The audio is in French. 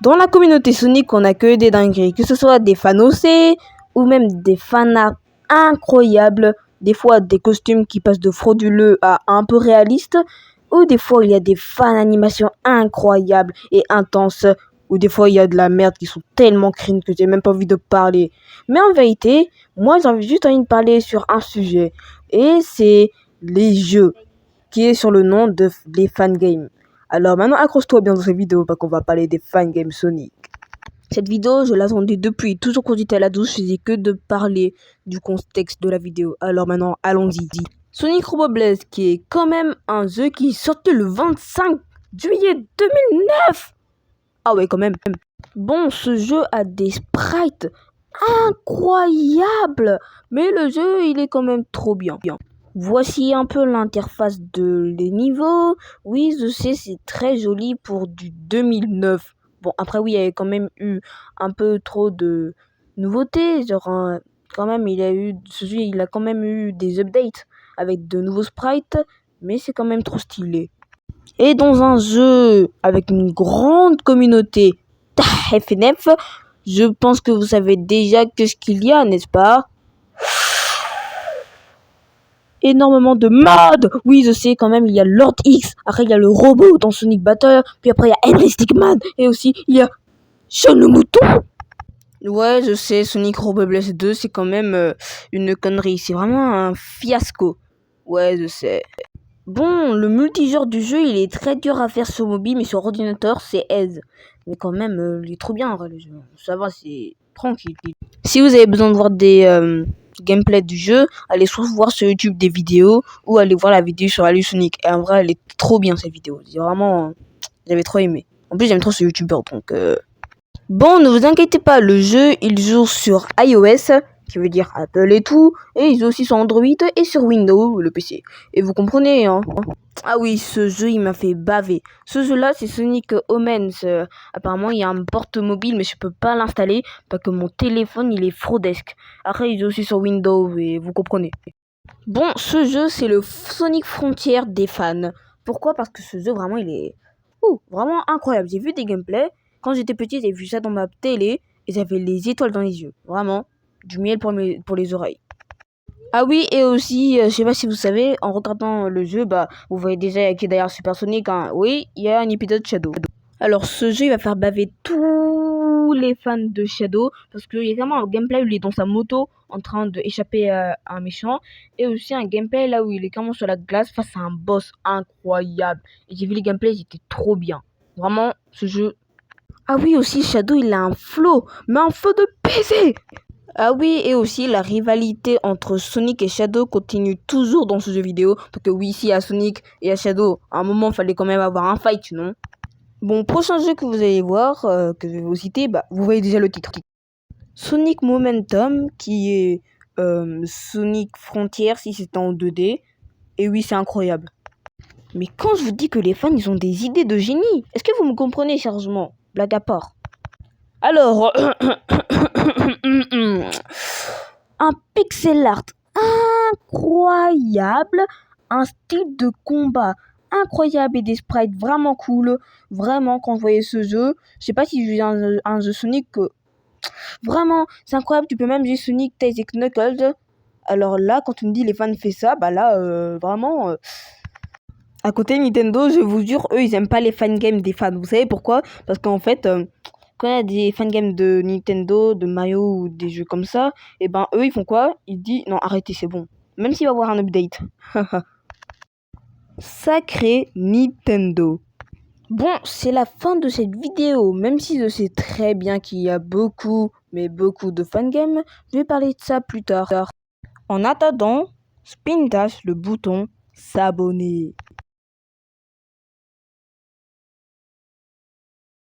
Dans la communauté Sonic, on a que des dingueries, que ce soit des fans OC ou même des fanarts incroyables, des fois des costumes qui passent de frauduleux à un peu réalistes, ou des fois il y a des fan animations incroyables et intenses, ou des fois il y a de la merde qui sont tellement cringe que j'ai même pas envie de parler. Mais en vérité, moi j'ai juste envie de parler sur un sujet, et c'est les jeux, qui est sur le nom de les fangames. Alors maintenant accroche-toi bien dans cette vidéo parce qu'on va parler des fangames Sonic. Cette vidéo, je l'attendais depuis. Toujours quand j'étais à la douche, je faisais que de parler du contexte de la vidéo. Alors maintenant, allons-y. Sonic Robo Blaze, qui est quand même un jeu qui est sorti le 25 juillet 2009. Ah ouais, quand même. Bon, ce jeu a des sprites incroyables. Mais le jeu, il est quand même trop bien. Voici un peu l'interface de les niveaux. Oui, je sais, c'est très joli pour du 2009. Bon, après, oui, il y avait quand même eu un peu trop de nouveautés. Genre, quand même, ce jeu, il a quand même eu des updates avec de nouveaux sprites, mais c'est quand même trop stylé. Et dans un jeu avec une grande communauté FNF, je pense que vous savez déjà que ce qu'il y a, n'est-ce pas? Énormément de modes. Oui, je sais, quand même, il y a Lord X, après il y a le robot dans Sonic Battle, puis après il y a Henry Stickman, et aussi il y a Sean le mouton. Ouais, je sais, Sonic Robo Blaze 2, c'est quand même une connerie, c'est vraiment un fiasco. Ouais, je sais. Bon, le multijoueur du jeu, il est très dur à faire sur mobile, mais sur ordinateur, c'est aise. Mais quand même, il est trop bien en vrai, le jeu. Ça va, c'est tranquille. Si vous avez besoin de voir des gameplay du jeu, allez soit voir sur YouTube des vidéos ou allez voir la vidéo sur Alu Sonic. Et en vrai, elle est trop bien cette vidéo. C'est vraiment, j'avais trop aimé. En plus, j'aime trop ce YouTuber donc. Bon, ne vous inquiétez pas, le jeu il joue sur iOS, qui veut dire Apple et tout, et il joue aussi sur Android et sur Windows, le PC. Et vous comprenez, hein? Ah oui, ce jeu il m'a fait baver. Ce jeu-là, c'est Sonic Omens. Apparemment, il y a un porte mobile, mais je peux pas l'installer parce que mon téléphone il est fraudesque. Après, il joue aussi sur Windows et vous comprenez. Bon, ce jeu c'est le Sonic Frontier des fans. Pourquoi? Parce que ce jeu vraiment il est vraiment incroyable. J'ai vu des gameplays. Quand j'étais petit, j'ai vu ça dans ma télé et j'avais les étoiles dans les yeux. Vraiment, du miel pour les oreilles. Ah oui, et aussi, je sais pas si vous savez, en regardant le jeu, bah, vous voyez déjà qui est derrière Super Sonic, hein. Oui, il y a un épisode Shadow. Alors, ce jeu, il va faire baver tous les fans de Shadow, parce qu'il y a vraiment un gameplay où il est dans sa moto, en train d'échapper à un méchant, et aussi un gameplay là où il est carrément sur la glace face à un boss incroyable. Et j'ai vu les gameplays, ils étaient trop bien. Vraiment, ce jeu... Ah oui, aussi, Shadow, il a un flow, mais un flow de baiser. Ah oui, et aussi la rivalité entre Sonic et Shadow continue toujours dans ce jeu vidéo. Parce que oui, ici à Sonic et à Shadow, à un moment, il fallait quand même avoir un fight, non? Bon, prochain jeu que vous allez voir, que je vais vous citer, bah, vous voyez déjà le titre. Sonic Momentum, qui est Sonic Frontier, si c'est en 2D. Et oui, c'est incroyable. Mais quand je vous dis que les fans, ils ont des idées de génie, est-ce que vous me comprenez sérieusement? Blague à part. Alors, un pixel art incroyable, un style de combat incroyable et des sprites vraiment cool. Vraiment, quand je voyais ce jeu, je sais pas si je jouais un jeu Sonic, vraiment, c'est incroyable. Tu peux même jouer Sonic, Tails et Knuckles. Alors là, quand tu me dis les fans fait ça, bah là, vraiment... À côté Nintendo, je vous jure, eux, ils aiment pas les fangames des fans. Vous savez pourquoi? Parce qu'en fait, quand il y a des fangames de Nintendo, de Mario ou des jeux comme ça, et ben eux, ils font quoi? Ils disent non, arrêtez, c'est bon. Même s'il va y avoir un update. Sacré Nintendo. Bon, c'est la fin de cette vidéo. Même si je sais très bien qu'il y a beaucoup, mais beaucoup de fangames, je vais parler de ça plus tard. En attendant, spin dash le bouton s'abonner.